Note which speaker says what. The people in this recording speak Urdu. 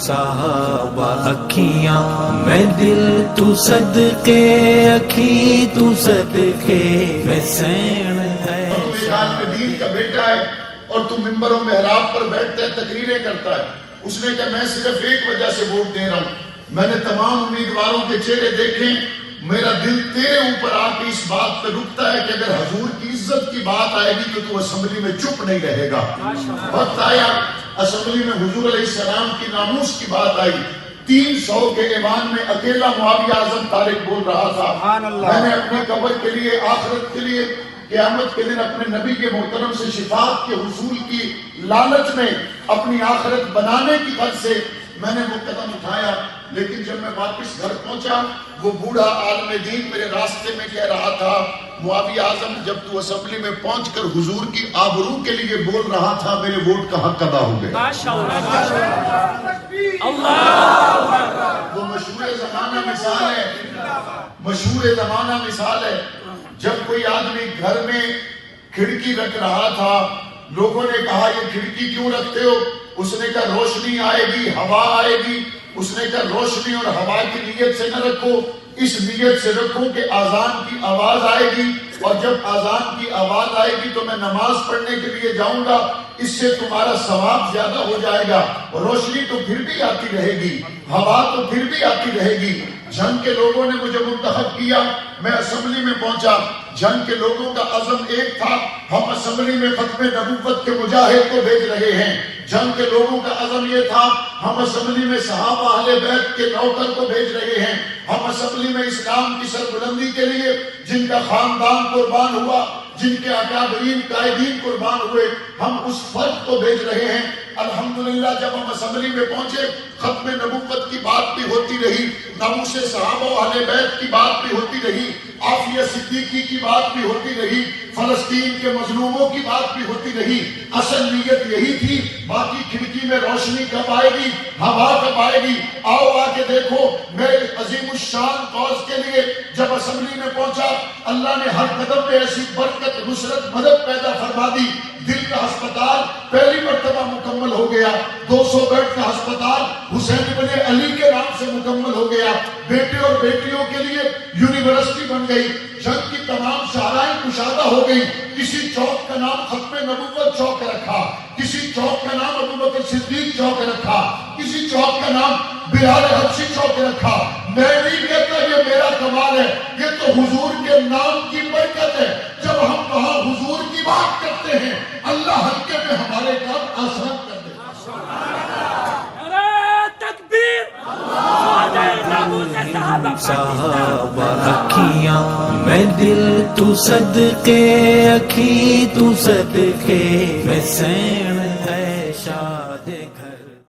Speaker 1: صحابہ اکھیاں میں دل تو صدقے اکھی تو صدقے میں سین ہے
Speaker 2: دین کا بیٹا ہے اور تو ممبر و محراب پر بیٹھتا ہے تقریریں کرتا ہے. اس نے کہا میں صرف ایک وجہ سے ووٹ دے رہا ہوں, میں نے تمام امیدواروں کے چہرے دیکھے, میرا دل تیرے اوپر آ کے اس بات پہ رکتا ہے کہ اگر حضور کی عزت کی بات آئے گی تو اسمبلی میں چپ نہیں رہے گا. وقت آیا اسمبلی میں حضور علیہ السلام کی ناموس کی بات آئی, 300 کے ایوان میں اکیلا معاویہ اعظم طارق بول رہا تھا, میں نے اپنی قبر کے لیے, آخرت کے لیے, قیامت کے دن اپنے نبی کے محترم سے شفاعت کے حصول کی لالچ میں, اپنی آخرت بنانے کی غرض سے میں نے وہ قدم اٹھایا. لیکن جب میں واپس گھر پہنچا وہ بوڑھا عالم دین میرے راستے میں کہہ رہا تھا, معاویہ اعظم جب تو اسمبلی میں پہنچ کر حضور کی آبرو کے لیے بول رہا تھا میرے ووٹ کا حق ادا ہو گیا. وہ مشہور زمانہ مثال ہے, مشہور زمانہ مثال ہے. جب کوئی آدمی گھر میں کھڑکی رکھ رہا تھا, لوگوں نے کہا یہ کھڑکی کیوں رکھتے ہو؟ اس نے کہا روشنی آئے گی, ہوا آئے گی. اس نے کہا روشنی اور ہوا کی نیت سے نہ رکھو, اس نیت سے رکھو کہ آذان کی آواز آئے گی, اور جب آذان کی آواز آئے گی تو میں نماز پڑھنے کے لیے جاؤں گا, اس سے تمہارا ثواب زیادہ ہو جائے گا. روشنی تو پھر بھی آتی رہے گی, ہوا تو پھر بھی آتی رہے گی. جنگ کے لوگوں نے مجھے منتخب کیا, میں اسمبلی میں پہنچا. جنگ کے لوگوں کا عزم ایک تھا, ہم اسمبلی میں ختم نبوت کے مجاہد کو بھیج رہے ہیں. جنگ کے لوگوں کا عزم یہ تھا, ہم اسمبلی میں صحابہ اہل بیت کے نوکر کو بھیج رہے ہیں. ہم اسمبلی میں اسلام کی سربلندی کے لیے جن کا خاندان قربان ہوا, جن کے اکابرین قائدین قربان ہوئے, ہم اس فرد کو بھیج رہے ہیں. الحمدللہ جب ہم اسمبلی میں پہنچے, ختم نبوت کی بات بھی ہوتی رہی, ناموس صحابہ و اہل بیت کی بات بھی ہوتی رہی, عافیہ صدیقی کی بات بھی ہوتی رہی, فلسطین کے مظلوموں کی بات بھی ہوتی رہی. اصل نیت یہی تھی, باقی کھڑکی میں روشنی کب آئے گی, ہوا کب آئے گی. آؤ آ کے دیکھو میرے عظیم الشان کاز کے لیے جب اسمبلی میں پہنچا, اللہ نے ہر قدم پہ ایسی برکت, نصرت, مدد پیدا فرما دی. دل کا ہسپتال پہلی مرتبہ مکمل ہو گیا, 200 بیڈ کا ہسپتال حسین ابن علی کے نام سے مکمل ہو گیا. بیٹے اور بیٹیوں کے لیے یونیورسٹی بن گئی. جنگ کی تمام شاہراہیں کشادہ ہو گئی. کسی چوک کا نام ختم نبوت چوک رکھا, کسی چوک کا نام ابو بکر صدیق چوک رکھا, کسی چوک کا نام بلال حبشی چوک رکھا. میں نہیں کہتا یہ میرا کمال ہے, یہ تو حضور کے نام کی برکت ہے. جب ہم وہاں حضور کی بات کرتے ہیں, اللہ حلقے میں ہمارے کام آسان کر دے.
Speaker 1: صحابہ اکھیاں میں دل تو صدقے اکھی تو صدقے میں سین